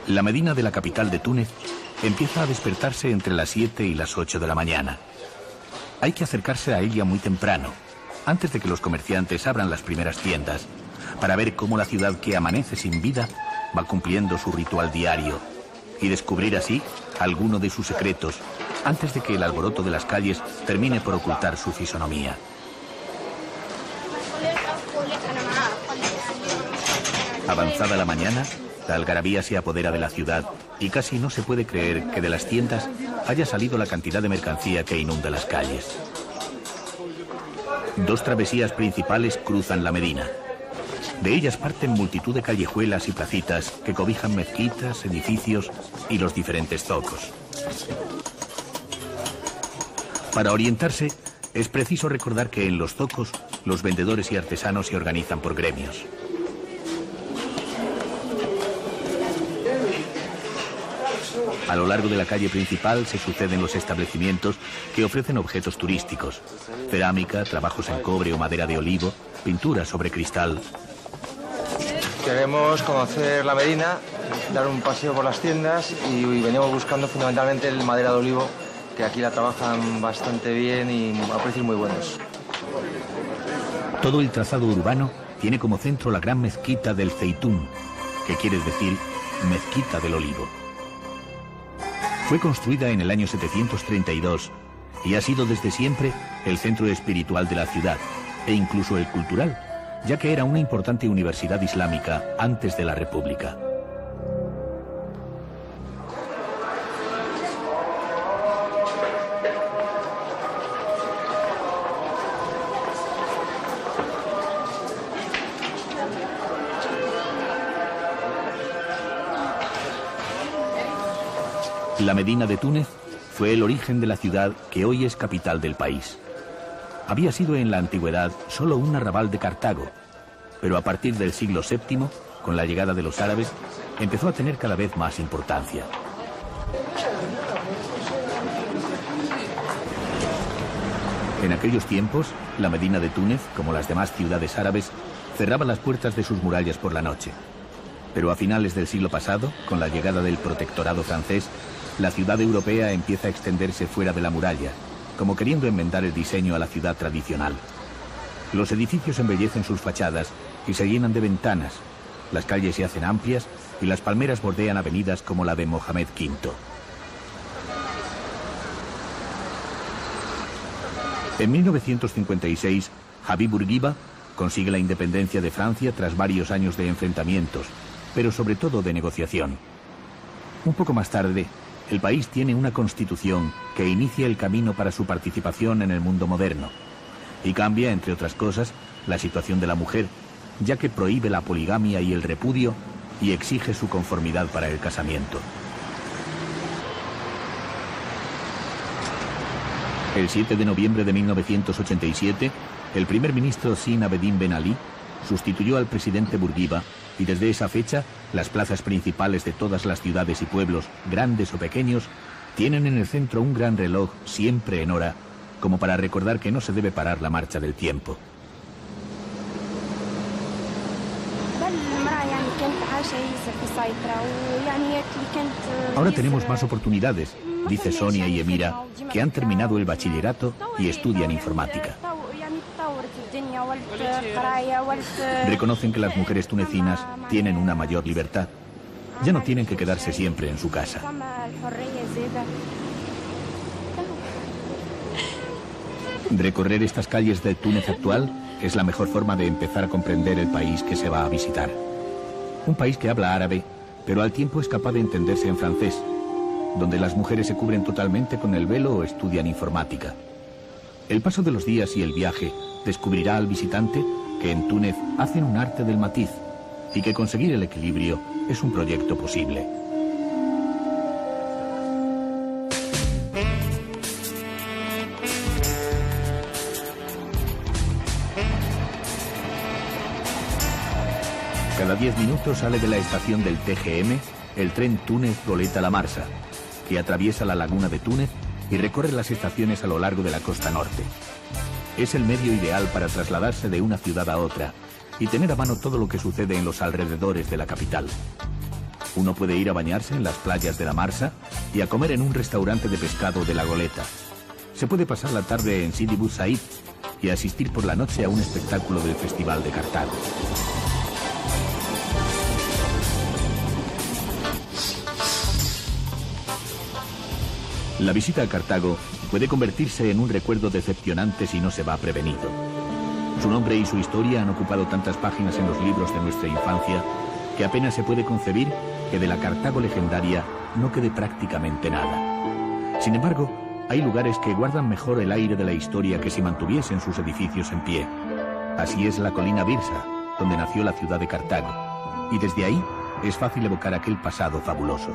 La Medina de la capital de Túnez empieza a despertarse entre las 7 y las 8 de la mañana. Hay que acercarse a ella muy temprano, antes de que los comerciantes abran las primeras tiendas, para ver cómo la ciudad que amanece sin vida va cumpliendo su ritual diario y descubrir así alguno de sus secretos antes de que el alboroto de las calles termine por ocultar su fisonomía. Avanzada la mañana, la algarabía se apodera de la ciudad y casi no se puede creer que de las tiendas haya salido la cantidad de mercancía que inunda las calles. Dos travesías principales cruzan la Medina. De ellas parten multitud de callejuelas y placitas que cobijan mezquitas, edificios y los diferentes zocos. Para orientarse, es preciso recordar que en los zocos los vendedores y artesanos se organizan por gremios. A lo largo de la calle principal se suceden los establecimientos que ofrecen objetos turísticos: cerámica, trabajos en cobre o madera de olivo, pinturas sobre cristal. Queremos conocer la Medina, dar un paseo por las tiendas y venimos buscando fundamentalmente el madera de olivo, que aquí la trabajan bastante bien y a precios muy buenos. Todo el trazado urbano tiene como centro la gran mezquita del Zeitún, que quiere decir mezquita del olivo. Fue construida en el año 732 y ha sido desde siempre el centro espiritual de la ciudad e incluso el cultural, ya que era una importante universidad islámica antes de la República. La Medina de Túnez fue el origen de la ciudad que hoy es capital del país. Había sido en la antigüedad solo un arrabal de Cartago, pero a partir del siglo VII, con la llegada de los árabes, empezó a tener cada vez más importancia. En aquellos tiempos, la Medina de Túnez, como las demás ciudades árabes, cerraba las puertas de sus murallas por la noche. Pero a finales del siglo pasado, con la llegada del protectorado francés, la ciudad europea empieza a extenderse fuera de la muralla, como queriendo enmendar el diseño a la ciudad tradicional. Los edificios embellecen sus fachadas y se llenan de ventanas, las calles se hacen amplias y las palmeras bordean avenidas como la de Mohamed V. En 1956, Habib Bourguiba consigue la independencia de Francia tras varios años de enfrentamientos, pero sobre todo de negociación. Un poco más tarde, el país tiene una constitución que inicia el camino para su participación en el mundo moderno y cambia, entre otras cosas, la situación de la mujer, ya que prohíbe la poligamia y el repudio y exige su conformidad para el casamiento. El 7 de noviembre de 1987, el primer ministro Zine Abedin Ben Ali sustituyó al presidente Bourguiba y desde esa fecha las plazas principales de todas las ciudades y pueblos, grandes o pequeños, tienen en el centro un gran reloj siempre en hora, como para recordar que no se debe parar la marcha del tiempo. Ahora tenemos más oportunidades, dice Sonia y Emira, que han terminado el bachillerato y estudian informática. Reconocen que las mujeres tunecinas tienen una mayor libertad. Ya no tienen que quedarse siempre en su casa. Recorrer estas calles de Túnez actual es la mejor forma de empezar a comprender el país que se va a visitar. Un país que habla árabe pero al tiempo es capaz de entenderse en francés, donde las mujeres se cubren totalmente con el velo o estudian informática. El paso de los días y el viaje descubrirá al visitante que en Túnez hacen un arte del matiz y que conseguir el equilibrio es un proyecto posible. Cada 10 minutos sale de la estación del TGM el tren Túnez-Goleta-La Marsa, que atraviesa la laguna de Túnez y recorre las estaciones a lo largo de la costa norte. Es el medio ideal para trasladarse de una ciudad a otra y tener a mano todo lo que sucede en los alrededores de la capital. Uno puede ir a bañarse en las playas de La Marsa y a comer en un restaurante de pescado de la Goleta. Se puede pasar la tarde en Sidi Bou Said y asistir por la noche a un espectáculo del Festival de Cartago. La visita a Cartago puede convertirse en un recuerdo decepcionante si no se va prevenido. Su nombre y su historia han ocupado tantas páginas en los libros de nuestra infancia que apenas se puede concebir que de la Cartago legendaria no quede prácticamente nada. Sin embargo, hay lugares que guardan mejor el aire de la historia que si mantuviesen sus edificios en pie. Así es la colina Birsa, donde nació la ciudad de Cartago, y desde ahí es fácil evocar aquel pasado fabuloso.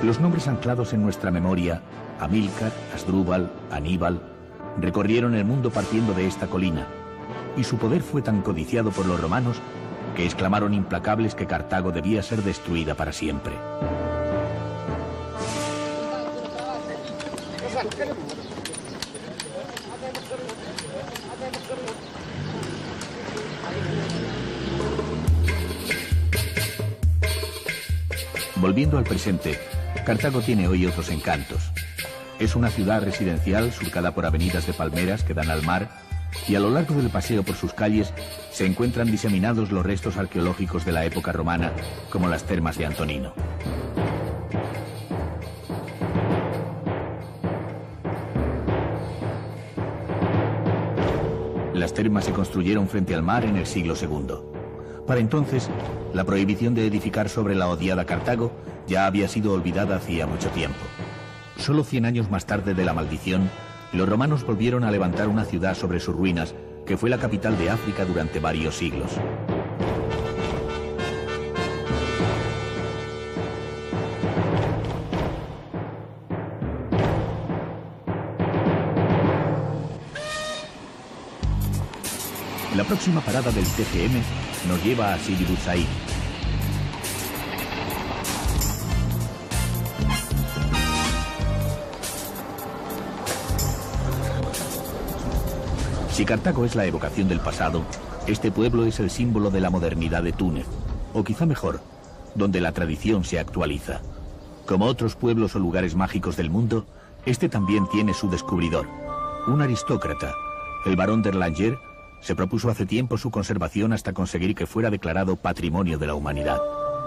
Los nombres anclados en nuestra memoria, Amílcar, Asdrúbal, Aníbal, recorrieron el mundo partiendo de esta colina, y su poder fue tan codiciado por los romanos que exclamaron implacables que Cartago debía ser destruida para siempre. Volviendo al presente, Cartago tiene hoy otros encantos. Es una ciudad residencial surcada por avenidas de palmeras que dan al mar, y a lo largo del paseo por sus calles se encuentran diseminados los restos arqueológicos de la época romana, como las termas de Antonino. Las termas se construyeron frente al mar en el siglo II. Para entonces, la prohibición de edificar sobre la odiada Cartago ya había sido olvidada hacía mucho tiempo. Solo 100 años más tarde de la maldición, los romanos volvieron a levantar una ciudad sobre sus ruinas, que fue la capital de África durante varios siglos. La próxima parada del TGM nos lleva a Sidi Bou Said. Si Cartago es la evocación del pasado, este pueblo es el símbolo de la modernidad de Túnez, o quizá mejor, donde la tradición se actualiza. Como otros pueblos o lugares mágicos del mundo, este también tiene su descubridor, un aristócrata. El barón d'Erlanger se propuso hace tiempo su conservación hasta conseguir que fuera declarado Patrimonio de la Humanidad.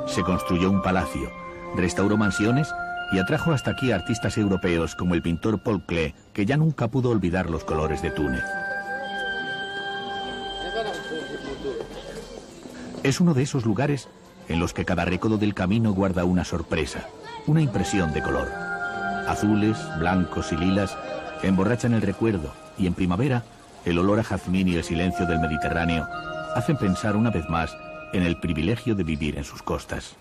Se construyó un palacio, restauró mansiones y atrajo hasta aquí a artistas europeos como el pintor Paul Klee, que ya nunca pudo olvidar los colores de Túnez. Es uno de esos lugares en los que cada recodo del camino guarda una sorpresa, una impresión de color. Azules, blancos y lilas emborrachan el recuerdo, y en primavera el olor a jazmín y el silencio del Mediterráneo hacen pensar una vez más en el privilegio de vivir en sus costas.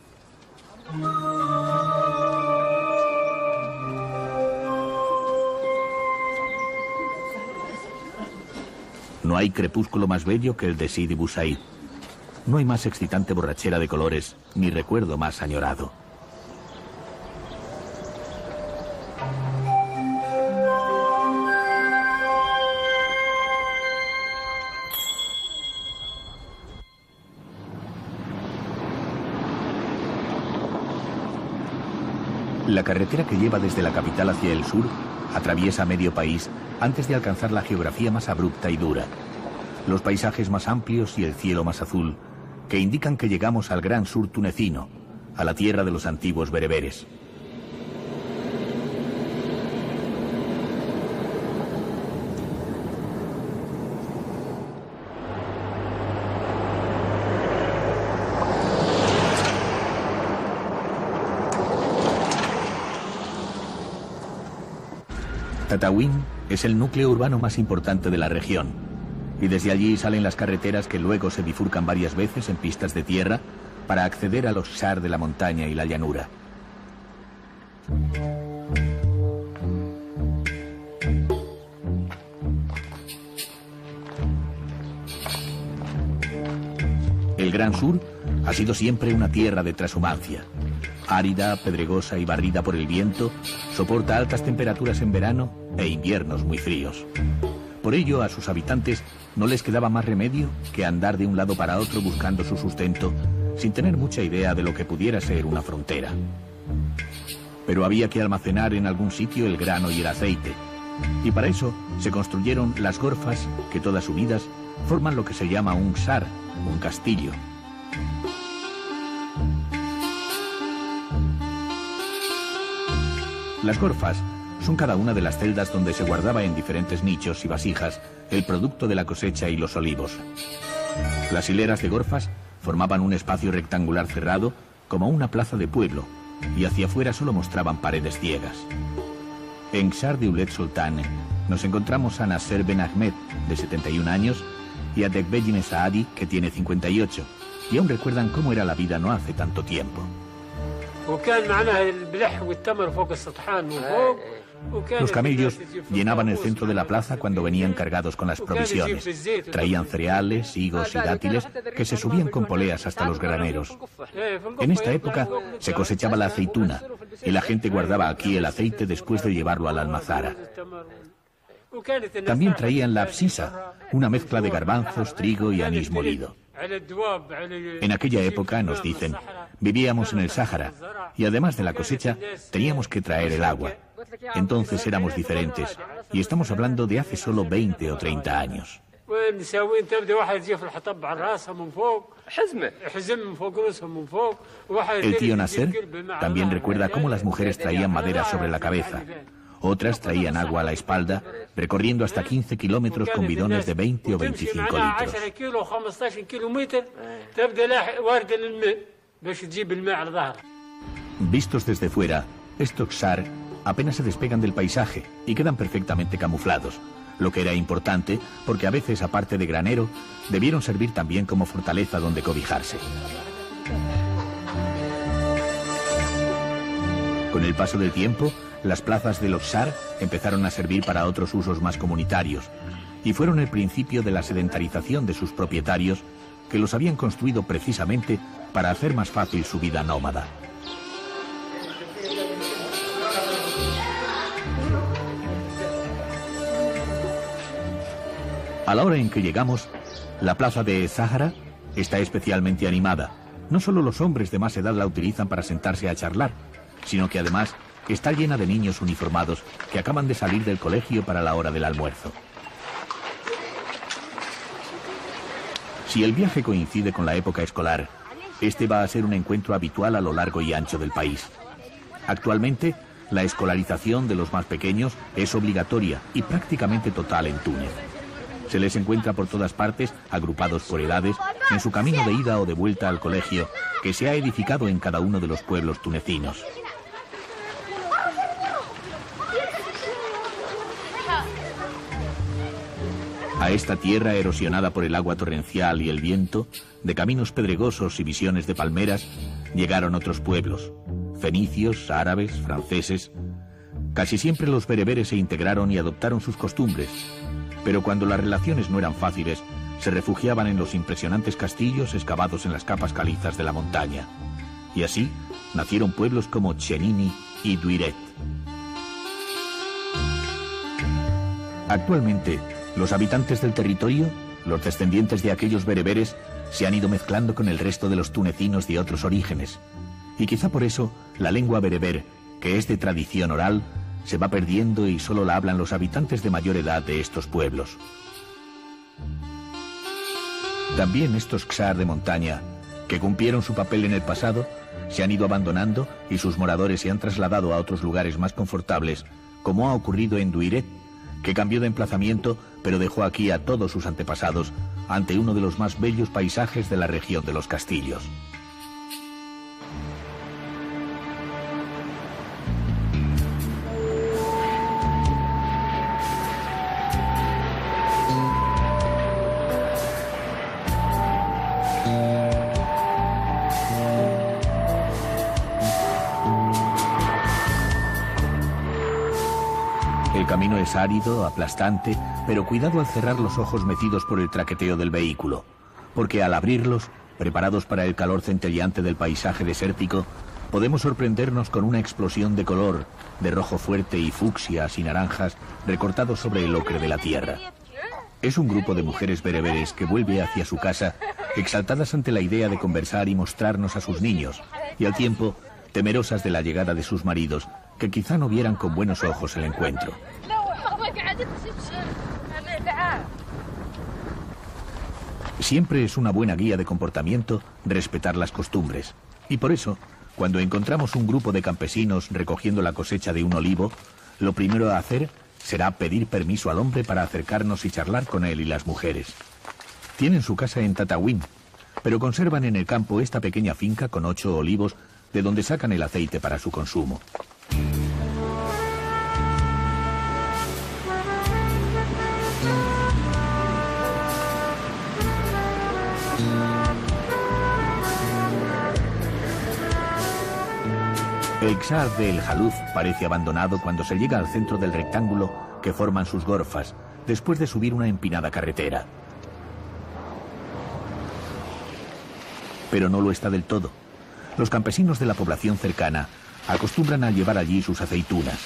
No hay crepúsculo más bello que el de Sidi Bou Said. No hay más excitante borrachera de colores, ni recuerdo más añorado. La carretera que lleva desde la capital hacia el sur atraviesa medio país antes de alcanzar la geografía más abrupta y dura, los paisajes más amplios y el cielo más azul, que indican que llegamos al gran sur tunecino, a la tierra de los antiguos bereberes. Tataouine es el núcleo urbano más importante de la región, y desde allí salen las carreteras que luego se bifurcan varias veces en pistas de tierra para acceder a los Ksar de la montaña y la llanura. El Gran Sur ha sido siempre una tierra de trashumancia. Árida, pedregosa y barrida por el viento, soporta altas temperaturas en verano e inviernos muy fríos. Por ello, a sus habitantes no les quedaba más remedio que andar de un lado para otro buscando su sustento, sin tener mucha idea de lo que pudiera ser una frontera. Pero había que almacenar en algún sitio el grano y el aceite, y para eso se construyeron las gorfas, que todas unidas forman lo que se llama un ksar, un castillo. Las gorfas son cada una de las celdas donde se guardaba en diferentes nichos y vasijas el producto de la cosecha y los olivos. Las hileras de gorfas formaban un espacio rectangular cerrado como una plaza de pueblo, y hacia afuera solo mostraban paredes ciegas. En Ksar de Oued Soltane nos encontramos a Nasser Ben Ahmed, de 71 años, y a Dekbejime Saadi, que tiene 58, y aún recuerdan cómo era la vida no hace tanto tiempo. Los camellos llenaban el centro de la plaza cuando venían cargados con las provisiones. Traían cereales, higos y dátiles que se subían con poleas hasta los graneros. En esta época se cosechaba la aceituna y la gente guardaba aquí el aceite después de llevarlo a la almazara. También traían la absisa, una mezcla de garbanzos, trigo y anís molido. En aquella época, nos dicen, vivíamos en el Sáhara y además de la cosecha teníamos que traer el agua. Entonces éramos diferentes y estamos hablando de hace solo 20 o 30 años. El tío Nasser también recuerda cómo las mujeres traían madera sobre la cabeza. Otras traían agua a la espalda, recorriendo hasta 15 kilómetros con bidones de 20 o 25 litros. Vistos desde fuera, estos ksar apenas se despegan del paisaje y quedan perfectamente camuflados, lo que era importante porque a veces, aparte de granero, debieron servir también como fortaleza donde cobijarse. Con el paso del tiempo, las plazas de los ksar empezaron a servir para otros usos más comunitarios y fueron el principio de la sedentarización de sus propietarios, que los habían construido precisamente para hacer más fácil su vida nómada. A la hora en que llegamos, la plaza de Sáhara está especialmente animada. No solo los hombres de más edad la utilizan para sentarse a charlar, sino que además está llena de niños uniformados que acaban de salir del colegio para la hora del almuerzo. Si el viaje coincide con la época escolar, este va a ser un encuentro habitual a lo largo y ancho del país. Actualmente, la escolarización de los más pequeños es obligatoria y prácticamente total en Túnez. Se les encuentra por todas partes, agrupados por edades, en su camino de ida o de vuelta al colegio, que se ha edificado en cada uno de los pueblos tunecinos. A esta tierra erosionada por el agua torrencial y el viento, de caminos pedregosos y visiones de palmeras, llegaron otros pueblos, fenicios, árabes, franceses. Casi siempre los bereberes se integraron y adoptaron sus costumbres, pero cuando las relaciones no eran fáciles, se refugiaban en los impresionantes castillos excavados en las capas calizas de la montaña. Y así nacieron pueblos como Chenini y Duiret. Actualmente, los habitantes del territorio, los descendientes de aquellos bereberes, se han ido mezclando con el resto de los tunecinos de otros orígenes. Y quizá por eso, la lengua bereber, que es de tradición oral, se va perdiendo y solo la hablan los habitantes de mayor edad de estos pueblos. También estos ksar de montaña, que cumplieron su papel en el pasado, se han ido abandonando y sus moradores se han trasladado a otros lugares más confortables, como ha ocurrido en Duiret, que cambió de emplazamiento pero dejó aquí a todos sus antepasados ante uno de los más bellos paisajes de la región de los castillos. El camino es árido, aplastante, pero cuidado al cerrar los ojos mecidos por el traqueteo del vehículo, porque al abrirlos, preparados para el calor centelleante del paisaje desértico, podemos sorprendernos con una explosión de color, de rojo fuerte y fucsias y naranjas recortados sobre el ocre de la tierra. Es un grupo de mujeres bereberes que vuelve hacia su casa, exaltadas ante la idea de conversar y mostrarnos a sus niños, y al tiempo temerosas de la llegada de sus maridos, que quizá no vieran con buenos ojos el encuentro. Siempre es una buena guía de comportamiento respetar las costumbres, y por eso, cuando encontramos un grupo de campesinos recogiendo la cosecha de un olivo, lo primero a hacer será pedir permiso al hombre para acercarnos y charlar con él y las mujeres. Tienen su casa en Tataouine, pero conservan en el campo esta pequeña finca con 8 olivos de donde sacan el aceite para su consumo. El Ksar de El Jaluz parece abandonado cuando se llega al centro del rectángulo que forman sus gorfas, después de subir una empinada carretera. Pero no lo está del todo. Los campesinos de la población cercana acostumbran a llevar allí sus aceitunas.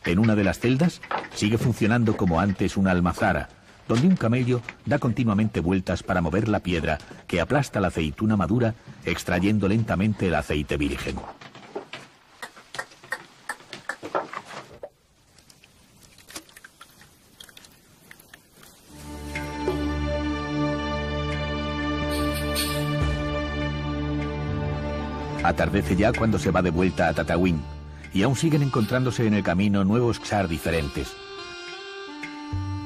En una de las celdas sigue funcionando como antes una almazara, donde un camello da continuamente vueltas para mover la piedra que aplasta la aceituna madura, extrayendo lentamente el aceite virgen. Atardece ya cuando se va de vuelta a Tataouine, y aún siguen encontrándose en el camino nuevos Ksar diferentes,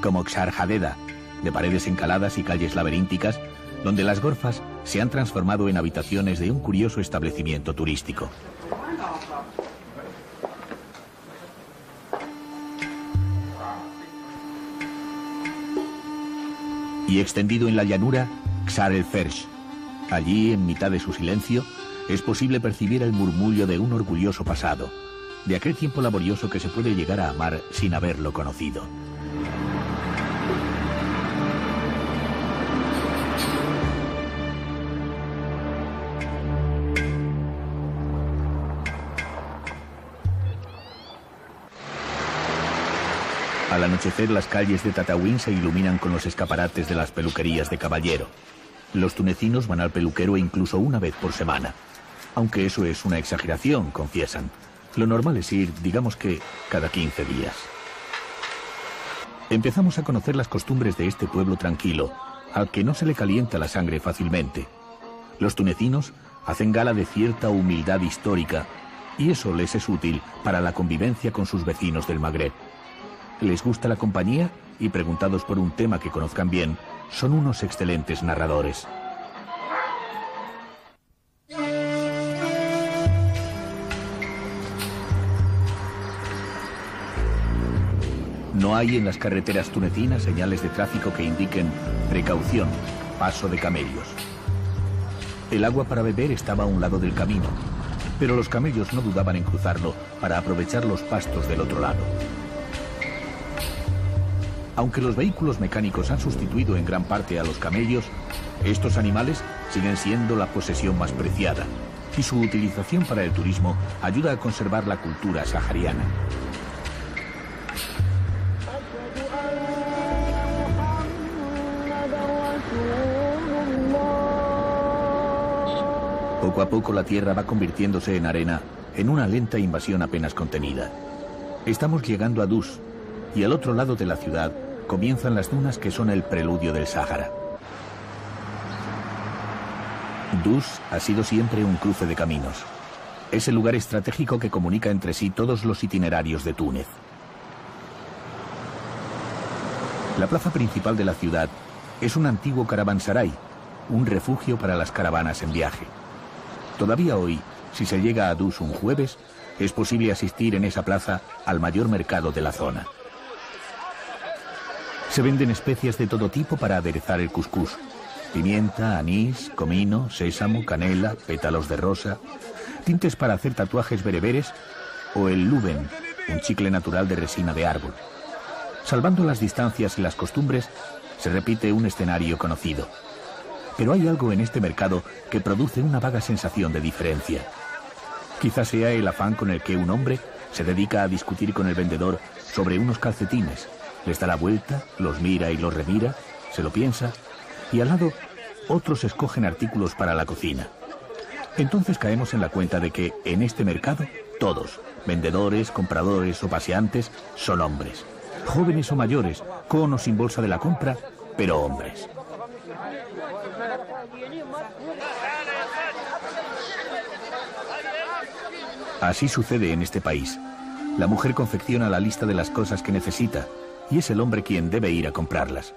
como Ksar Hadeda, de paredes encaladas y calles laberínticas, donde las gorfas se han transformado en habitaciones de un curioso establecimiento turístico. Y extendido en la llanura, Ksar el Fersh. Allí, en mitad de su silencio, es posible percibir el murmullo de un orgulloso pasado, de aquel tiempo laborioso que se puede llegar a amar sin haberlo conocido. Al anochecer, las calles de Tataouine se iluminan con los escaparates de las peluquerías de caballero. Los tunecinos van al peluquero incluso una vez por semana, aunque eso es una exageración, confiesan. Lo normal es ir, digamos que, cada 15 días. Empezamos a conocer las costumbres de este pueblo tranquilo, al que no se le calienta la sangre fácilmente. Los tunecinos hacen gala de cierta humildad histórica, y eso les es útil para la convivencia con sus vecinos del Magreb. Les gusta la compañía y, preguntados por un tema que conozcan bien, son unos excelentes narradores. No hay en las carreteras tunecinas señales de tráfico que indiquen precaución, paso de camellos. El agua para beber estaba a un lado del camino, pero los camellos no dudaban en cruzarlo para aprovechar los pastos del otro lado. Aunque los vehículos mecánicos han sustituido en gran parte a los camellos, estos animales siguen siendo la posesión más preciada, y su utilización para el turismo ayuda a conservar la cultura sahariana. Poco a poco la tierra va convirtiéndose en arena en una lenta invasión apenas contenida. Estamos llegando a Dus, y al otro lado de la ciudad comienzan las dunas que son el preludio del Sáhara. Dus ha sido siempre un cruce de caminos. Es el lugar estratégico que comunica entre sí todos los itinerarios de Túnez. La plaza principal de la ciudad es un antiguo caravansaray, un refugio para las caravanas en viaje. Todavía hoy, si se llega a Dus un jueves, es posible asistir en esa plaza al mayor mercado de la zona. Se venden especias de todo tipo para aderezar el cuscús: pimienta, anís, comino, sésamo, canela, pétalos de rosa, tintes para hacer tatuajes bereberes o el luben, un chicle natural de resina de árbol. Salvando las distancias y las costumbres, se repite un escenario conocido. Pero hay algo en este mercado que produce una vaga sensación de diferencia. Quizás sea el afán con el que un hombre se dedica a discutir con el vendedor sobre unos calcetines. Les da la vuelta, los mira y los remira, se lo piensa, y al lado otros escogen artículos para la cocina. Entonces caemos en la cuenta de que en este mercado todos, vendedores, compradores o paseantes, son hombres. Jóvenes o mayores, con o sin bolsa de la compra, pero hombres. Así sucede en este país. La mujer confecciona la lista de las cosas que necesita y es el hombre quien debe ir a comprarlas.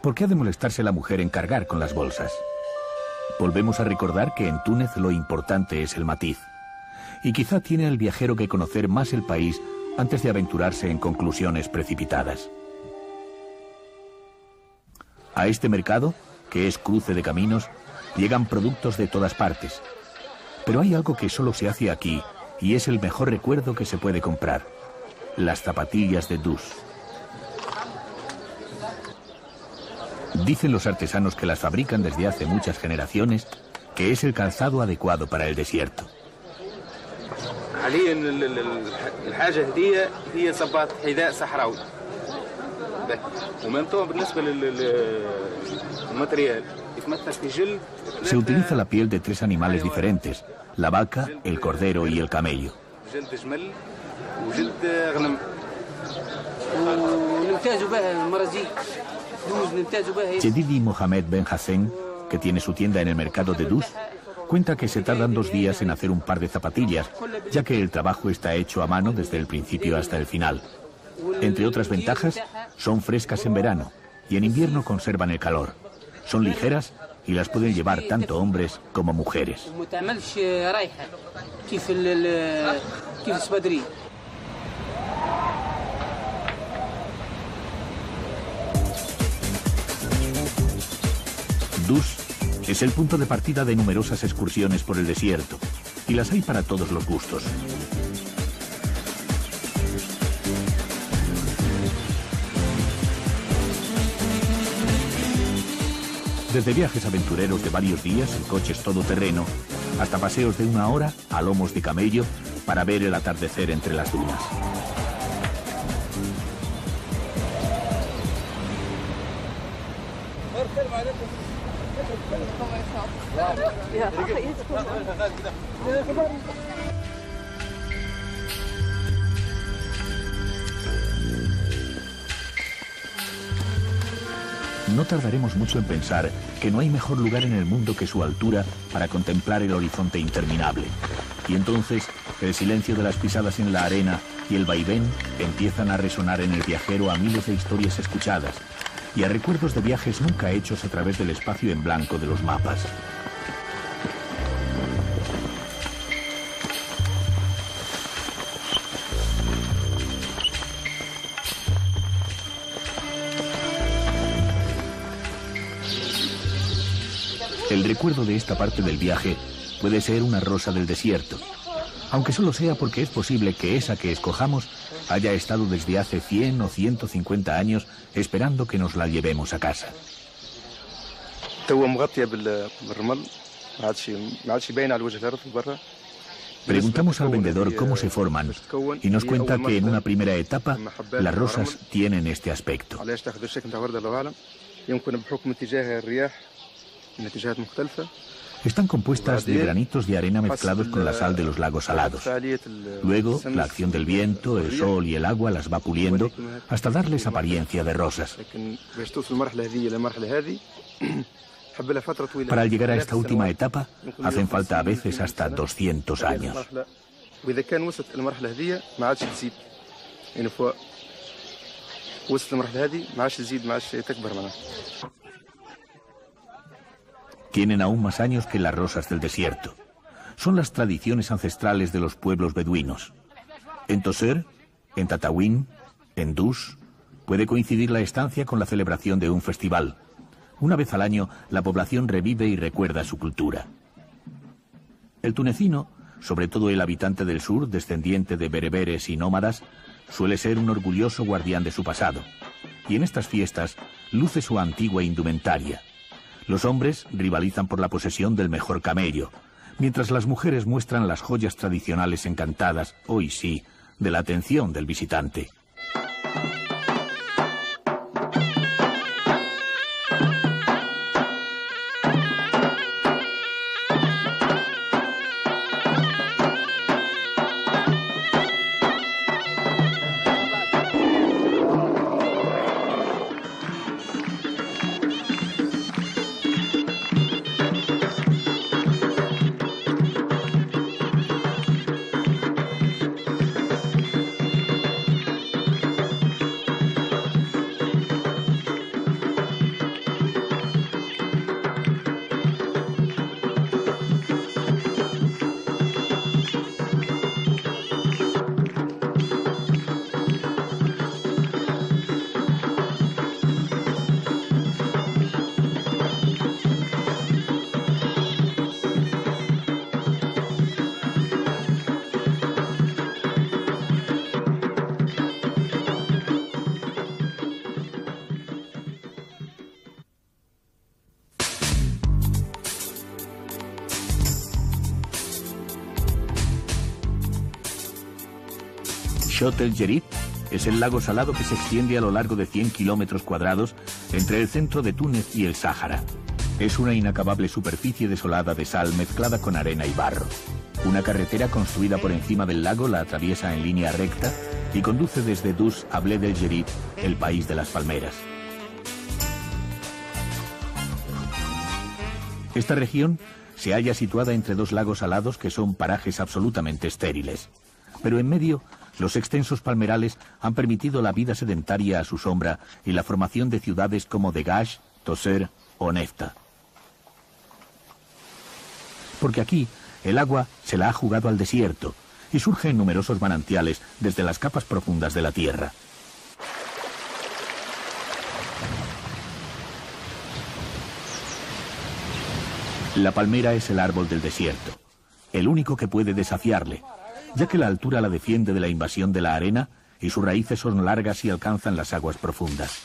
¿Por qué ha de molestarse la mujer en cargar con las bolsas? Volvemos a recordar que en Túnez lo importante es el matiz. Y quizá tiene el viajero que conocer más el país antes de aventurarse en conclusiones precipitadas. A este mercado, que es cruce de caminos, llegan productos de todas partes. Pero hay algo que solo se hace aquí y es el mejor recuerdo que se puede comprar: las zapatillas de Dus. Dicen los artesanos que las fabrican desde hace muchas generaciones que es el calzado adecuado para el desierto. Se utiliza la piel de 3 animales diferentes: la vaca, el cordero y el camello. Jedidi Mohamed Ben Hassan, que tiene su tienda en el mercado de Dus, cuenta que se tardan 2 días en hacer un par de zapatillas, ya que el trabajo está hecho a mano desde el principio hasta el final. Entre otras ventajas, son frescas en verano y en invierno conservan el calor. Son ligeras y las pueden llevar tanto hombres como mujeres. Dus es el punto de partida de numerosas excursiones por el desierto, y las hay para todos los gustos. Desde viajes aventureros de varios días en coches todoterreno, hasta paseos de 1 hora a lomos de camello para ver el atardecer entre las dunas. No tardaremos mucho en pensar que no hay mejor lugar en el mundo que su altura para contemplar el horizonte interminable. Y entonces el silencio de las pisadas en la arena y el vaivén empiezan a resonar en el viajero a miles de historias escuchadas y a recuerdos de viajes nunca hechos a través del espacio en blanco de los mapas. El recuerdo de esta parte del viaje puede ser una rosa del desierto, aunque solo sea porque es posible que esa que escojamos haya estado desde hace 100 o 150 años esperando que nos la llevemos a casa. Preguntamos al vendedor cómo se forman y nos cuenta que en una primera etapa las rosas tienen este aspecto. Están compuestas de granitos de arena mezclados con la sal de los lagos salados. Luego, la acción del viento, el sol y el agua las va puliendo hasta darles apariencia de rosas. Para llegar a esta última etapa, hacen falta a veces hasta 200 años. Tienen aún más años que las rosas del desierto. Son las tradiciones ancestrales de los pueblos beduinos. En Toser, en Tataouine, en Dus, puede coincidir la estancia con la celebración de un festival. Una vez al año, la población revive y recuerda su cultura. El tunecino, sobre todo el habitante del sur, descendiente de bereberes y nómadas, suele ser un orgulloso guardián de su pasado. Y en estas fiestas luce su antigua indumentaria. Los hombres rivalizan por la posesión del mejor camello, mientras las mujeres muestran las joyas tradicionales encantadas, hoy sí, de la atención del visitante. Chott el Djerid es el lago salado que se extiende a lo largo de 100 kilómetros cuadrados entre el centro de Túnez y el Sáhara. Es una inacabable superficie desolada de sal mezclada con arena y barro. Una carretera construida por encima del lago la atraviesa en línea recta y conduce desde Dus a Bled el Djerid, el país de las palmeras. Esta región se halla situada entre dos lagos salados que son parajes absolutamente estériles. Pero en medio, los extensos palmerales han permitido la vida sedentaria a su sombra y la formación de ciudades como Degash, Toser o Nefta. Porque aquí el agua se la ha jugado al desierto y surgen numerosos manantiales desde las capas profundas de la tierra. La palmera es el árbol del desierto, el único que puede desafiarle, ya que la altura la defiende de la invasión de la arena y sus raíces son largas y alcanzan las aguas profundas.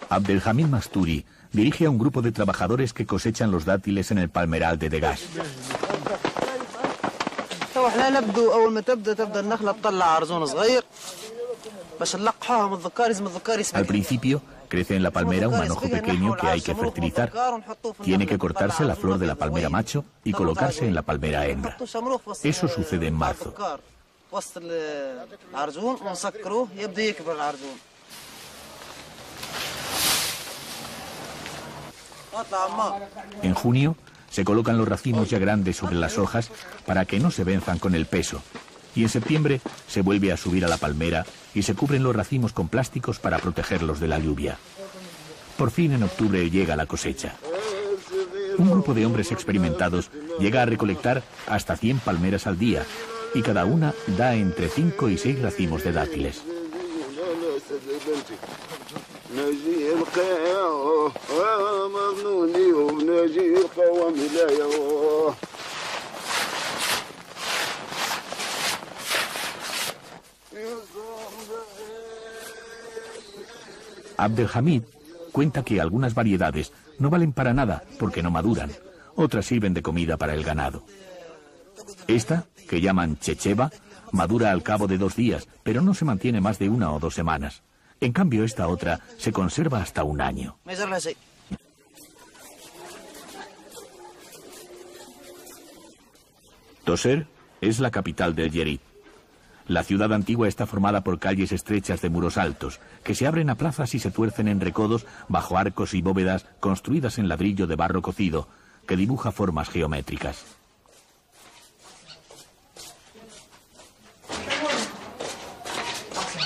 Abdelhamid Masturi dirige a un grupo de trabajadores que cosechan los dátiles en el palmeral de Degash. Al principio, crece en la palmera un manojo pequeño que hay que fertilizar. Tiene que cortarse la flor de la palmera macho y colocarse en la palmera hembra. Eso sucede en marzo. En junio, se colocan los racimos ya grandes sobre las hojas para que no se venzan con el peso. Y en septiembre se vuelve a subir a la palmera y se cubren los racimos con plásticos para protegerlos de la lluvia. Por fin en octubre llega la cosecha. Un grupo de hombres experimentados llega a recolectar hasta 100 palmeras al día y cada una da entre 5 y 6 racimos de dátiles. Abdelhamid cuenta que algunas variedades no valen para nada porque no maduran, Otras sirven de comida para el ganado. Esta, que llaman checheva, madura al cabo de 2 días, pero no se mantiene más de 1 o 2 semanas. En cambio, esta otra se conserva hasta 1 año. Tozeur es la capital del Yerit. La ciudad antigua está formada por calles estrechas de muros altos, que se abren a plazas y se tuercen en recodos bajo arcos y bóvedas construidas en ladrillo de barro cocido, que dibuja formas geométricas.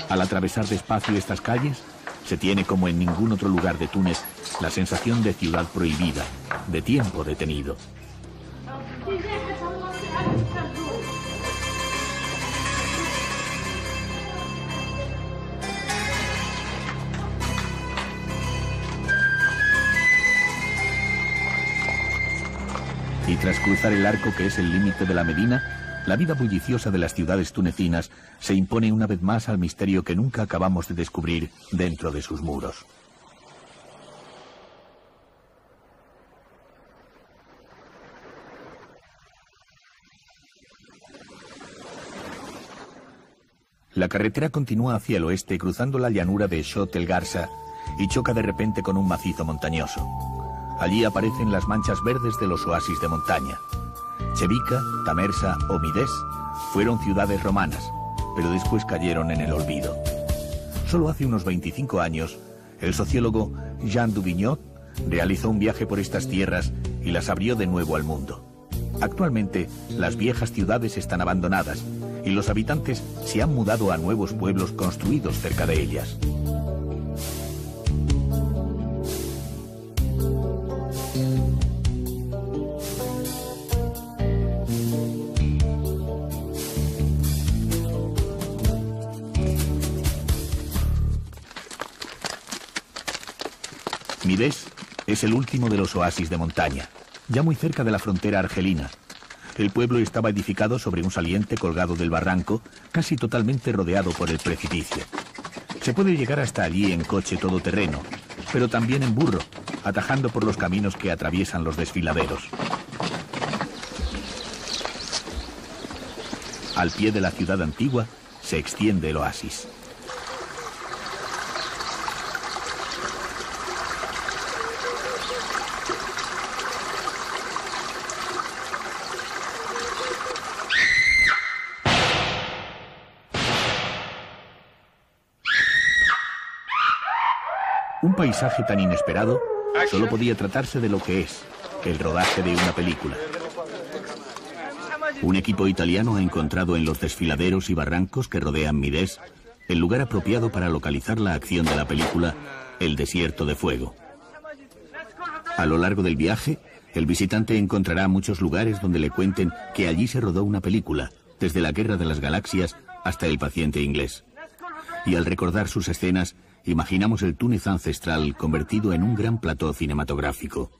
Al atravesar despacio estas calles, se tiene, como en ningún otro lugar de Túnez, la sensación de ciudad prohibida, de tiempo detenido. Y tras cruzar el arco, que es el límite de la Medina, la vida bulliciosa de las ciudades tunecinas se impone una vez más al misterio que nunca acabamos de descubrir dentro de sus muros. La carretera continúa hacia el oeste cruzando la llanura de Chott el Garsa y choca de repente con un macizo montañoso. Allí aparecen las manchas verdes de los oasis de montaña. Chebika, Tamersa o Midés fueron ciudades romanas, pero después cayeron en el olvido. Solo hace unos 25 años, el sociólogo Jean Duvignot realizó un viaje por estas tierras y las abrió de nuevo al mundo. Actualmente, las viejas ciudades están abandonadas y los habitantes se han mudado a nuevos pueblos construidos cerca de ellas. Midés es el último de los oasis de montaña, ya muy cerca de la frontera argelina. El pueblo estaba edificado sobre un saliente colgado del barranco, casi totalmente rodeado por el precipicio. Se puede llegar hasta allí en coche todoterreno, pero también en burro, atajando por los caminos que atraviesan los desfiladeros. Al pie de la ciudad antigua se extiende el oasis. Un paisaje tan inesperado solo podía tratarse de lo que es, el rodaje de una película. Un equipo italiano ha encontrado en los desfiladeros y barrancos que rodean Midés el lugar apropiado para localizar la acción de la película El desierto de fuego. A lo largo del viaje, el visitante encontrará muchos lugares donde le cuenten que allí se rodó una película, desde la Guerra de las Galaxias hasta El paciente inglés. Y al recordar sus escenas, imaginamos el Túnez ancestral convertido en un gran plató cinematográfico.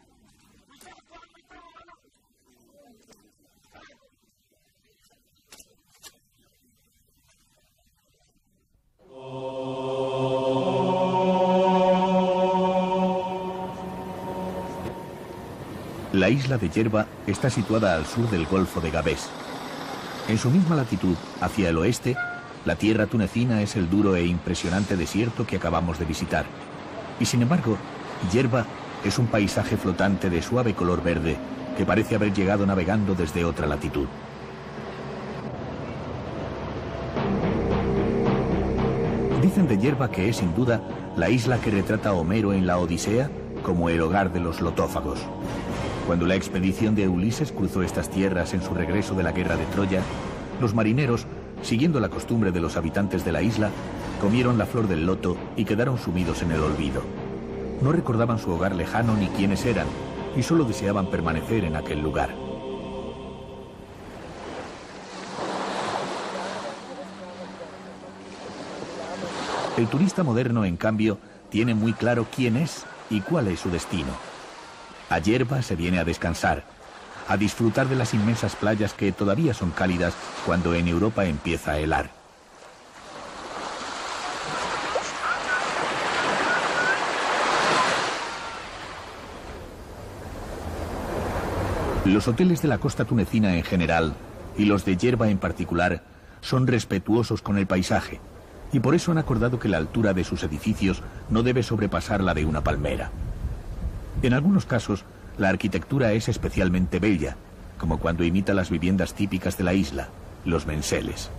La isla de Jerba está situada al sur del Golfo de Gabés. En su misma latitud, hacia el oeste, la tierra tunecina es el duro e impresionante desierto que acabamos de visitar. Y sin embargo, Jerba es un paisaje flotante de suave color verde que parece haber llegado navegando desde otra latitud. Dicen de Jerba que es sin duda la isla que retrata Homero en la Odisea como el hogar de los lotófagos. Cuando la expedición de Ulises cruzó estas tierras en su regreso de la guerra de Troya, los marineros, siguiendo la costumbre de los habitantes de la isla, comieron la flor del loto y quedaron sumidos en el olvido. No recordaban su hogar lejano ni quiénes eran, y solo deseaban permanecer en aquel lugar. El turista moderno, en cambio, tiene muy claro quién es y cuál es su destino. A Jerba se viene a descansar, a disfrutar de las inmensas playas que todavía son cálidas cuando en Europa empieza a helar. Los hoteles de la costa tunecina en general, y los de Yerba en particular, son respetuosos con el paisaje, y por eso han acordado que la altura de sus edificios no debe sobrepasar la de una palmera. En algunos casos, la arquitectura es especialmente bella, como cuando imita las viviendas típicas de la isla, los menseles.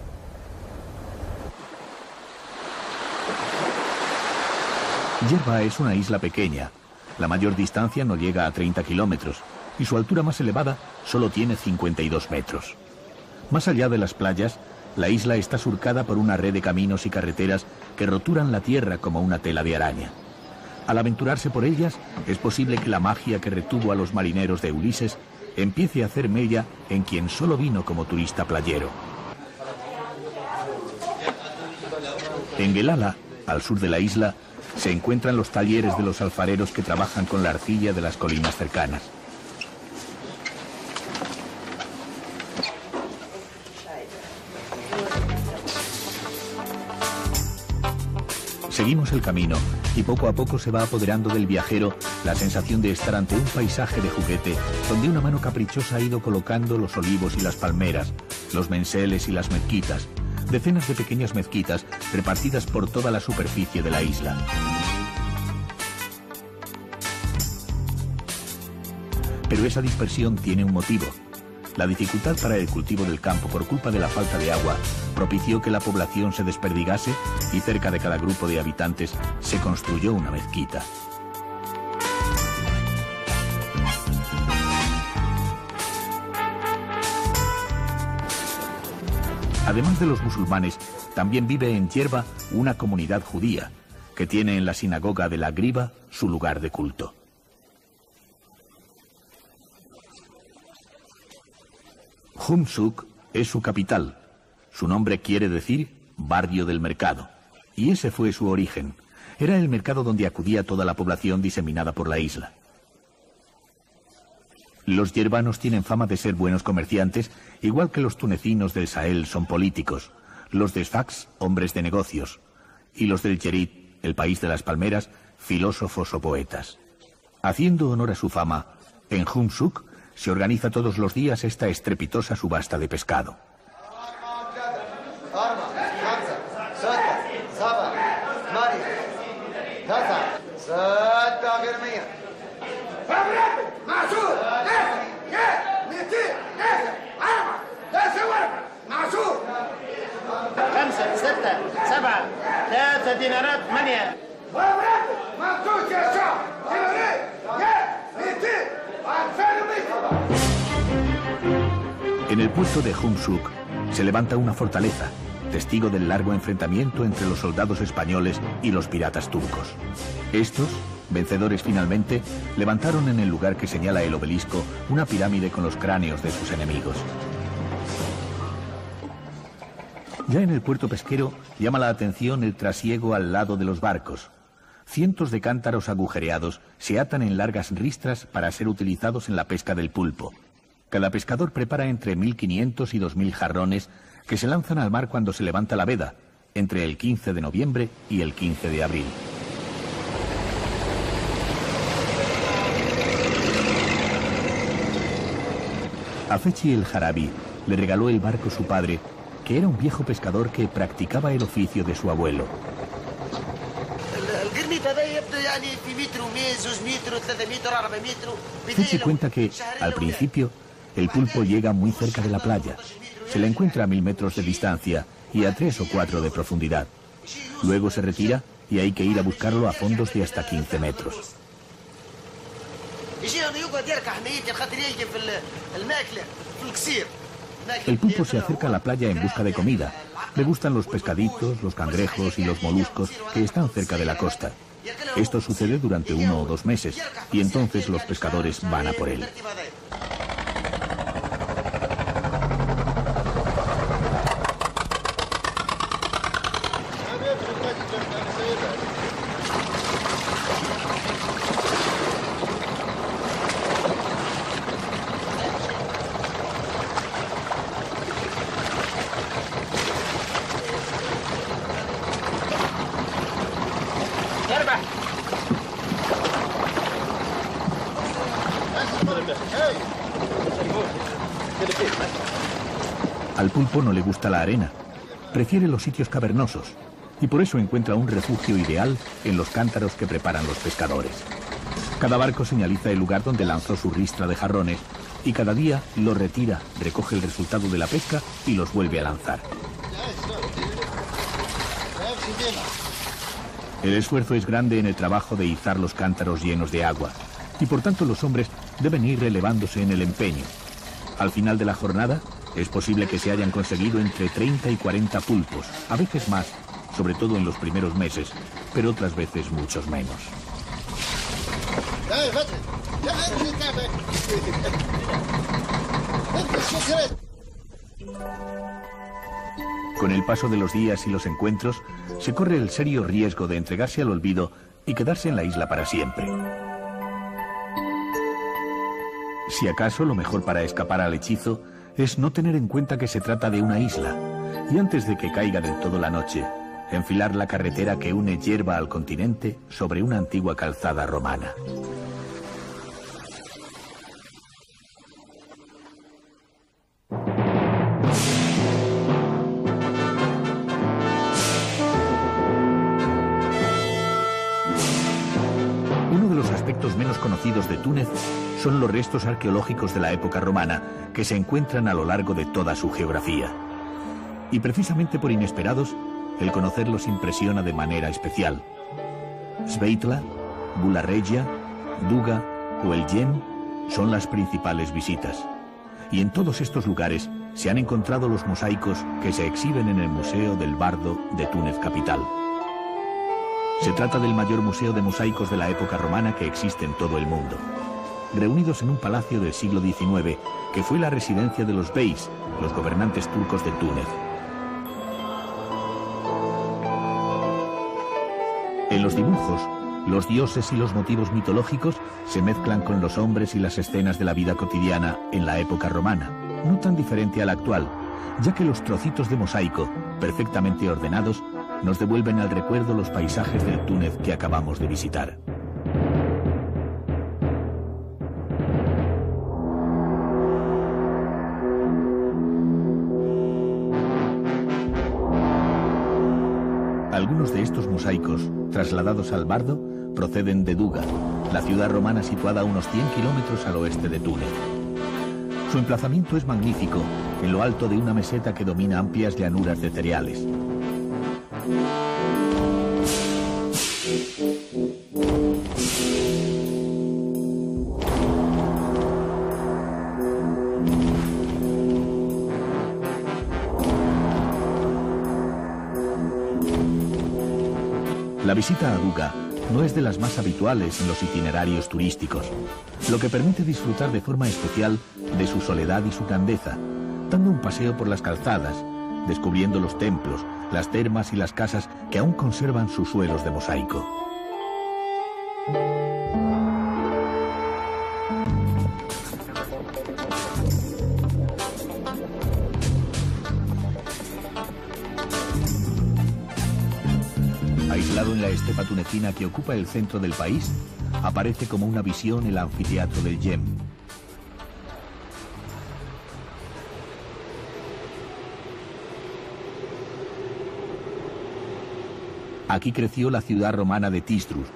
Yerba es una isla pequeña. La mayor distancia no llega a 30 kilómetros y su altura más elevada solo tiene 52 metros. Más allá de las playas, la isla está surcada por una red de caminos y carreteras que roturan la tierra como una tela de araña. Al aventurarse por ellas, es posible que la magia que retuvo a los marineros de Ulises empiece a hacer mella en quien solo vino como turista playero. En Guelala, al sur de la isla, se encuentran los talleres de los alfareros que trabajan con la arcilla de las colinas cercanas. Seguimos el camino y poco a poco se va apoderando del viajero la sensación de estar ante un paisaje de juguete donde una mano caprichosa ha ido colocando los olivos y las palmeras, los menseles y las mezquitas, decenas de pequeñas mezquitas repartidas por toda la superficie de la isla. Pero esa dispersión tiene un motivo. La dificultad para el cultivo del campo por culpa de la falta de agua propició que la población se desperdigase y cerca de cada grupo de habitantes se construyó una mezquita. Además de los musulmanes, también vive en Yerba una comunidad judía, que tiene en la sinagoga de la Griba su lugar de culto. Humsuk es su capital. Su nombre quiere decir barrio del mercado. Y ese fue su origen. Era el mercado donde acudía toda la población diseminada por la isla. Los yerbanos tienen fama de ser buenos comerciantes, igual que los tunecinos del Sahel son políticos, los de Sfax, hombres de negocios, y los del Yerid, el país de las palmeras, filósofos o poetas. Haciendo honor a su fama, en Humsuk se organiza todos los días esta estrepitosa subasta de pescado. En el puerto de Humsuk se levanta una fortaleza, testigo del largo enfrentamiento entre los soldados españoles y los piratas turcos. Estos, vencedores finalmente, levantaron en el lugar que señala el obelisco una pirámide con los cráneos de sus enemigos. Ya en el puerto pesquero llama la atención el trasiego al lado de los barcos. Cientos de cántaros agujereados se atan en largas ristras para ser utilizados en la pesca del pulpo. Cada pescador prepara entre 1.500 y 2.000 jarrones que se lanzan al mar cuando se levanta la veda, entre el 15 de noviembre y el 15 de abril. A Fechi el Jarabi le regaló el barco su padre, que era un viejo pescador que practicaba el oficio de su abuelo. Fechi cuenta que, al principio, el pulpo llega muy cerca de la playa. Se le encuentra a 1000 metros de distancia y a 3 o 4 de profundidad. Luego se retira y hay que ir a buscarlo a fondos de hasta 15 metros. El pulpo se acerca a la playa en busca de comida. Le gustan los pescaditos, los cangrejos y los moluscos que están cerca de la costa. Esto sucede durante 1 o 2 meses y entonces los pescadores van a por él. Al pulpo no le gusta la arena, prefiere los sitios cavernosos y por eso encuentra un refugio ideal en los cántaros que preparan los pescadores. Cada barco señaliza el lugar donde lanzó su ristra de jarrones y cada día los retira, recoge el resultado de la pesca y los vuelve a lanzar. El esfuerzo es grande en el trabajo de izar los cántaros llenos de agua y por tanto los hombres deben ir relevándose en el empeño. Al final de la jornada es posible que se hayan conseguido entre 30 y 40 pulpos, a veces más, sobre todo en los primeros meses, pero otras veces muchos menos. Con el paso de los días y los encuentros, se corre el serio riesgo de entregarse al olvido y quedarse en la isla para siempre. Si acaso lo mejor para escapar al hechizo es no tener en cuenta que se trata de una isla, y antes de que caiga del todo la noche, enfilar la carretera que une Yerba al continente sobre una antigua calzada romana. Uno de los aspectos menos conocidos de Túnez son los restos arqueológicos de la época romana que se encuentran a lo largo de toda su geografía. Y precisamente por inesperados, el conocerlos impresiona de manera especial. Sveitla, Bula Regia, Duga o el Jem son las principales visitas. Y en todos estos lugares se han encontrado los mosaicos que se exhiben en el Museo del Bardo de Túnez capital. Se trata del mayor museo de mosaicos de la época romana que existe en todo el mundo, reunidos en un palacio del siglo XIX que fue la residencia de los beys, los gobernantes turcos de Túnez. En los dibujos, los dioses y los motivos mitológicos se mezclan con los hombres y las escenas de la vida cotidiana en la época romana, no tan diferente a la actual, ya que los trocitos de mosaico, perfectamente ordenados, nos devuelven al recuerdo los paisajes del Túnez que acabamos de visitar. Algunos de estos mosaicos, trasladados al Bardo, proceden de Duga, la ciudad romana situada a unos 100 kilómetros al oeste de Túnez. Su emplazamiento es magnífico, en lo alto de una meseta que domina amplias llanuras de cereales. La visita a Duga no es de las más habituales en los itinerarios turísticos, lo que permite disfrutar de forma especial de su soledad y su grandeza, dando un paseo por las calzadas, descubriendo los templos, las termas y las casas que aún conservan sus suelos de mosaico. Aislado en la estepa tunecina que ocupa el centro del país, aparece como una visión el anfiteatro del Jem. Aquí creció la ciudad romana de Tistrus,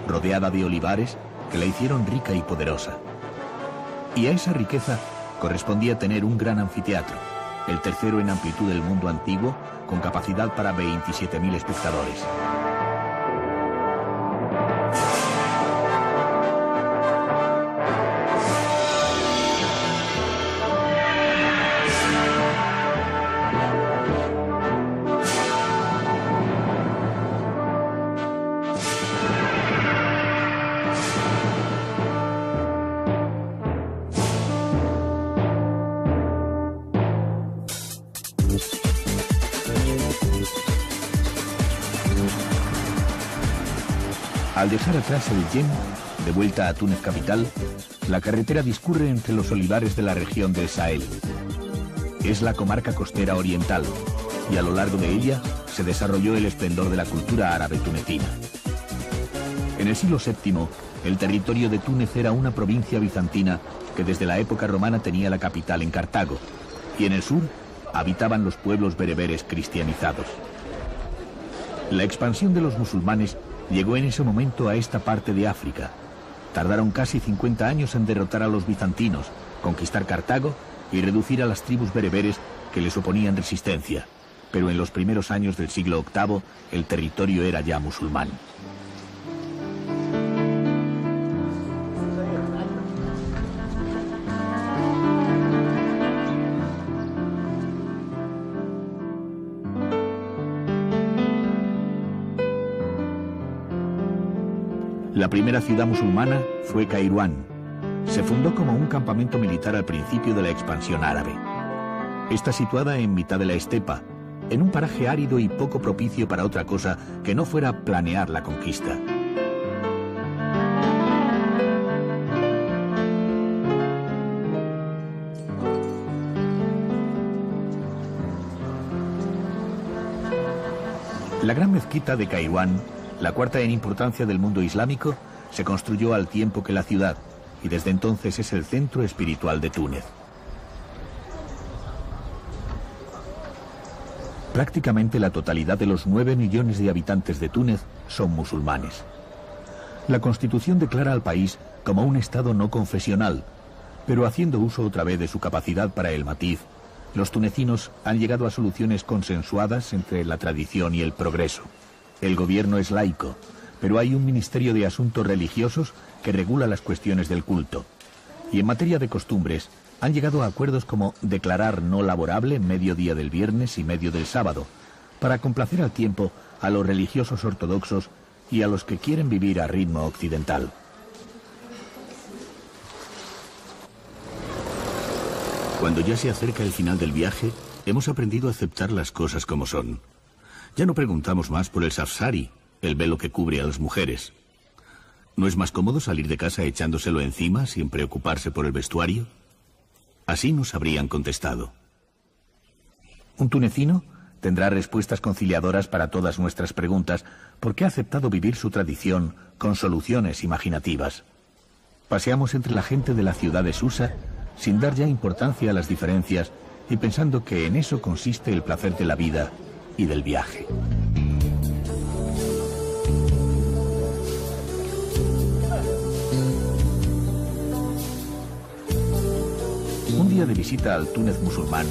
rodeada de olivares que la hicieron rica y poderosa. Y a esa riqueza correspondía tener un gran anfiteatro, el tercero en amplitud del mundo antiguo, con capacidad para 27.000 espectadores. Al dejar atrás el Jem, de vuelta a Túnez capital, la carretera discurre entre los olivares de la región del Sahel. Es la comarca costera oriental, y a lo largo de ella se desarrolló el esplendor de la cultura árabe tunecina. En el siglo VII, el territorio de Túnez era una provincia bizantina que desde la época romana tenía la capital en Cartago, y en el sur habitaban los pueblos bereberes cristianizados. La expansión de los musulmanes llegó en ese momento a esta parte de África. Tardaron casi 50 años en derrotar a los bizantinos, conquistar Cartago y reducir a las tribus bereberes que les oponían resistencia. Pero en los primeros años del siglo VIII el territorio era ya musulmán. La primera ciudad musulmana fue Kairouan. Se fundó como un campamento militar al principio de la expansión árabe. Está situada en mitad de la estepa, en un paraje árido y poco propicio para otra cosa que no fuera planear la conquista. La gran mezquita de Kairouan, la cuarta en importancia del mundo islámico, se construyó al tiempo que la ciudad y desde entonces es el centro espiritual de Túnez. Prácticamente la totalidad de los 9 millones de habitantes de Túnez son musulmanes. La Constitución declara al país como un Estado no confesional, pero haciendo uso otra vez de su capacidad para el matiz, los tunecinos han llegado a soluciones consensuadas entre la tradición y el progreso. El gobierno es laico, pero hay un Ministerio de Asuntos Religiosos que regula las cuestiones del culto. Y en materia de costumbres, han llegado a acuerdos como declarar no laborable mediodía del viernes y medio del sábado, para complacer al tiempo a los religiosos ortodoxos y a los que quieren vivir a ritmo occidental. Cuando ya se acerca el final del viaje, hemos aprendido a aceptar las cosas como son. Ya no preguntamos más por el safsari, el velo que cubre a las mujeres. ¿No es más cómodo salir de casa echándoselo encima sin preocuparse por el vestuario? Así nos habrían contestado. Un tunecino tendrá respuestas conciliadoras para todas nuestras preguntas porque ha aceptado vivir su tradición con soluciones imaginativas. Paseamos entre la gente de la ciudad de Susa sin dar ya importancia a las diferencias y pensando que en eso consiste el placer de la vida y del viaje. Un día de visita al Túnez musulmán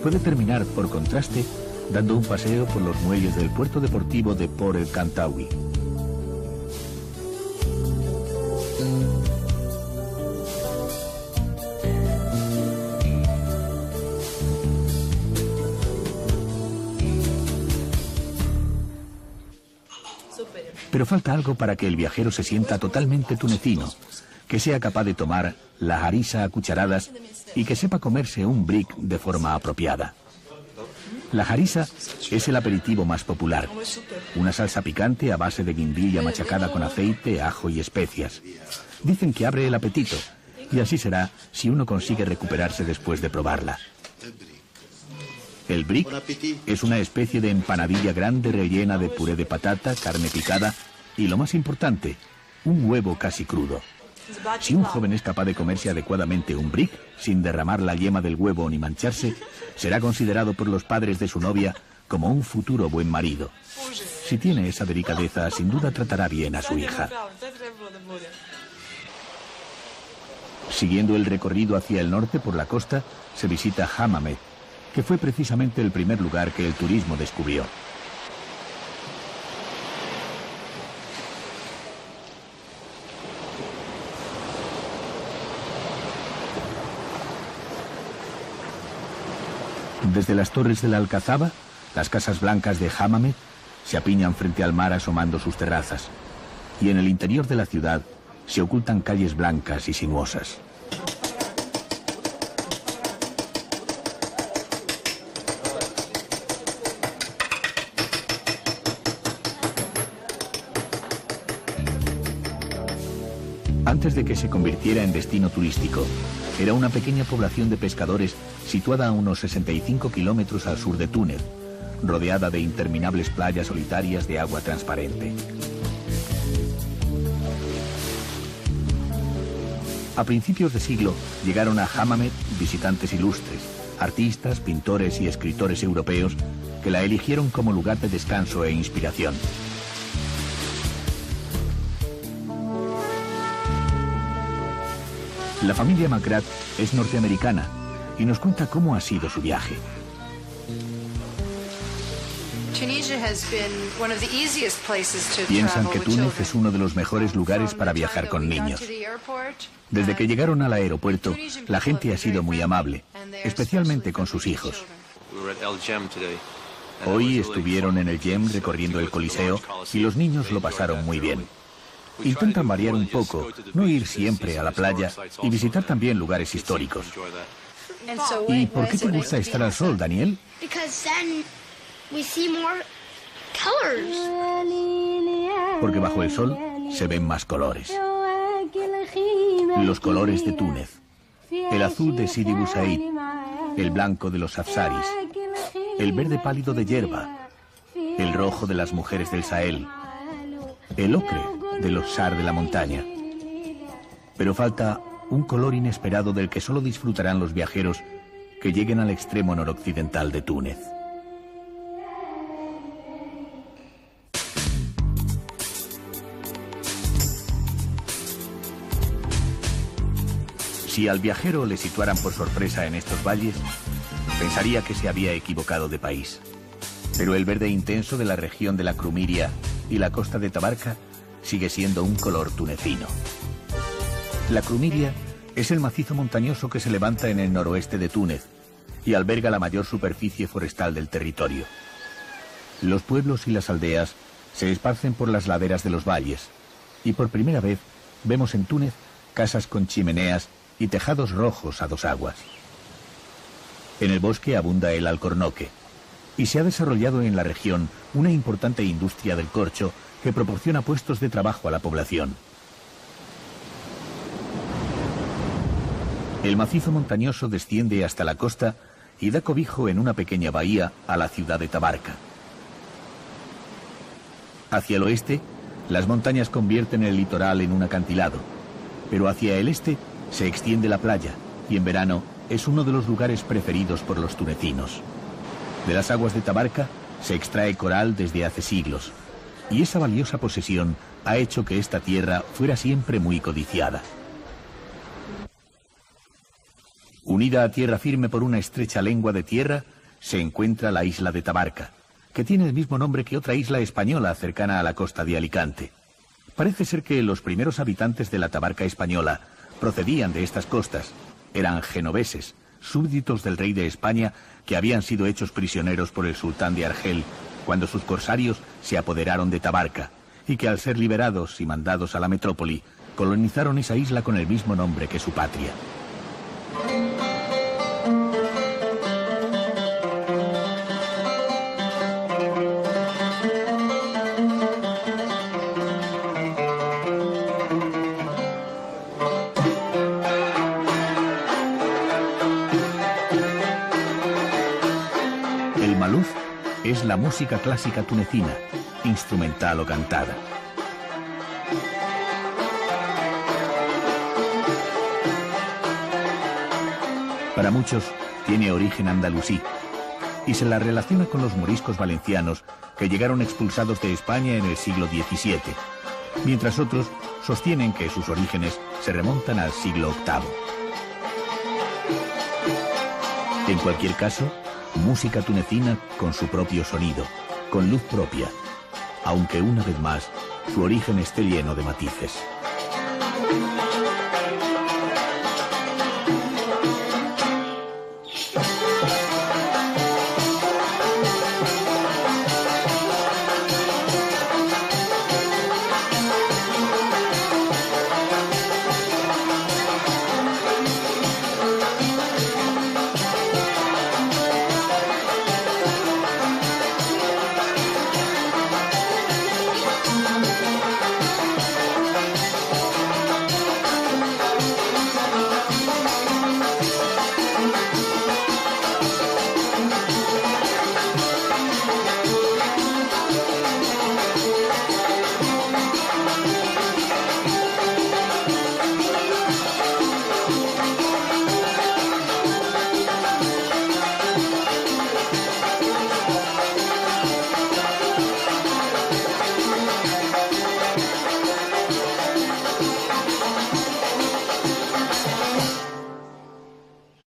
puede terminar, por contraste, dando un paseo por los muelles del puerto deportivo de Port el Kantaoui. Pero falta algo para que el viajero se sienta totalmente tunecino, que sea capaz de tomar la harissa a cucharadas y que sepa comerse un brick de forma apropiada. La harissa es el aperitivo más popular, una salsa picante a base de guindilla machacada con aceite, ajo y especias. Dicen que abre el apetito, y así será si uno consigue recuperarse después de probarla. El brick es una especie de empanadilla grande rellena de puré de patata, carne picada y, lo más importante, un huevo casi crudo. Si un joven es capaz de comerse adecuadamente un brick, sin derramar la yema del huevo ni mancharse, será considerado por los padres de su novia como un futuro buen marido. Si tiene esa delicadeza, sin duda tratará bien a su hija. Siguiendo el recorrido hacia el norte por la costa, se visita Hammamet, que fue precisamente el primer lugar que el turismo descubrió. Desde las torres de la Alcazaba, las casas blancas de Hammamet se apiñan frente al mar asomando sus terrazas, y en el interior de la ciudad se ocultan calles blancas y sinuosas. Antes de que se convirtiera en destino turístico, era una pequeña población de pescadores situada a unos 65 kilómetros al sur de Túnez, rodeada de interminables playas solitarias de agua transparente. A principios de siglo llegaron a Hammamet visitantes ilustres, artistas, pintores y escritores europeos que la eligieron como lugar de descanso e inspiración. La familia McGrath es norteamericana y nos cuenta cómo ha sido su viaje. Piensan que Túnez es uno de los mejores lugares para viajar con niños. Desde que llegaron al aeropuerto, la gente ha sido muy amable, especialmente con sus hijos. Hoy estuvieron en el Jem recorriendo el Coliseo y los niños lo pasaron muy bien. Intentan variar un poco, no ir siempre a la playa y visitar también lugares históricos. ¿Y por qué te gusta estar al sol, Daniel? Porque bajo el sol se ven más colores. Los colores de Túnez. El azul de Sidi Bou Said, el blanco de los Afsaris, el verde pálido de Yerba, el rojo de las mujeres del Sahel, el ocre de los Sar de la montaña. Pero falta un color inesperado del que solo disfrutarán los viajeros que lleguen al extremo noroccidental de Túnez. Si al viajero le situaran por sorpresa en estos valles, pensaría que se había equivocado de país. Pero el verde intenso de la región de la Crumiria y la costa de Tabarca sigue siendo un color tunecino. La Crumiria es el macizo montañoso que se levanta en el noroeste de Túnez y alberga la mayor superficie forestal del territorio. Los pueblos y las aldeas se esparcen por las laderas de los valles y por primera vez vemos en Túnez casas con chimeneas y tejados rojos a dos aguas. En el bosque abunda el alcornoque y se ha desarrollado en la región una importante industria del corcho que proporciona puestos de trabajo a la población. El macizo montañoso desciende hasta la costa y da cobijo en una pequeña bahía a la ciudad de Tabarca. Hacia el oeste, las montañas convierten el litoral en un acantilado, pero hacia el este se extiende la playa y en verano es uno de los lugares preferidos por los tunecinos. De las aguas de Tabarca se extrae coral desde hace siglos y esa valiosa posesión ha hecho que esta tierra fuera siempre muy codiciada. Unida a tierra firme por una estrecha lengua de tierra, se encuentra la isla de Tabarca, que tiene el mismo nombre que otra isla española cercana a la costa de Alicante. Parece ser que los primeros habitantes de la Tabarca española procedían de estas costas, eran genoveses, súbditos del rey de España que habían sido hechos prisioneros por el sultán de Argel cuando sus corsarios se apoderaron de Tabarca y que al ser liberados y mandados a la metrópoli, colonizaron esa isla con el mismo nombre que su patria. Es la música clásica tunecina, instrumental o cantada. Para muchos tiene origen andalusí y se la relaciona con los moriscos valencianos que llegaron expulsados de España en el siglo XVII, mientras otros sostienen que sus orígenes se remontan al siglo VIII. En cualquier caso, música tunecina con su propio sonido, con luz propia, aunque una vez más su origen esté lleno de matices.